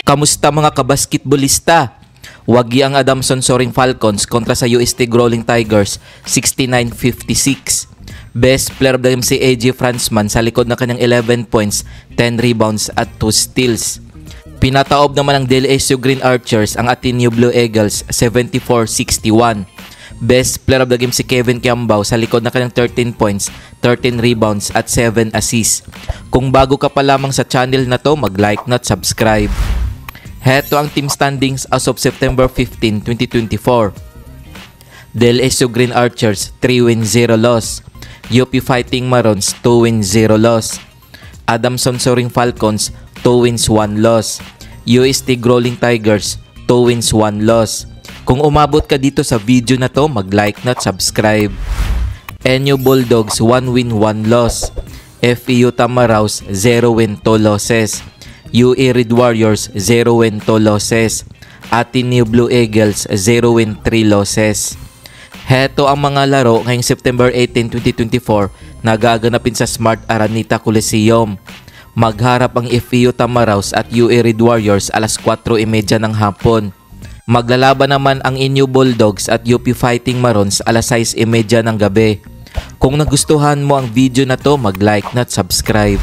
Kamusta mga kabasketbolista? Wagi ang Adamson Soaring Falcons kontra sa UST Growling Tigers 69-56. Best player of the game si AJ Franzman sa likod ng kanyang 11 points, 10 rebounds at 2 steals. Pinataob naman ng DLSU Green Archers ang Ateneo Blue Eagles 74-61. Best player of the game si Kevin Kiambao sa likod ng kanyang 13 points, 13 rebounds at 7 assists. Kung bago ka pa lamang sa channel na to, mag-like na at subscribe. Heto ang team standings as of September 15, 2024. DLSU Green Archers 3 wins 0 loss. UP Fighting Marons 2 wins 0 loss. Adamson Soaring Falcons 2 wins 1 loss. UST Growling Tigers 2 wins 1 loss. Kung umabot ka dito sa video na to, mag-like na at subscribe. NU Bulldogs 1 win 1 loss. FEU Tamaraws 0 win 2 losses. UE Red Warriors 0 win 2 losses. Ateneo Blue Eagles 0 win 3 losses. Heto ang mga laro ngayong September 18, 2024 na gaganapin sa Smart Araneta Coliseum. Magharap ang FEU Tamaraws at UE Red Warriors alas 4:30 ng hapon. Maglalaban naman ang NU Bulldogs at UP Fighting Marons alas 6:30 ng gabi. Kung nagustuhan mo ang video na to, mag-like na at subscribe.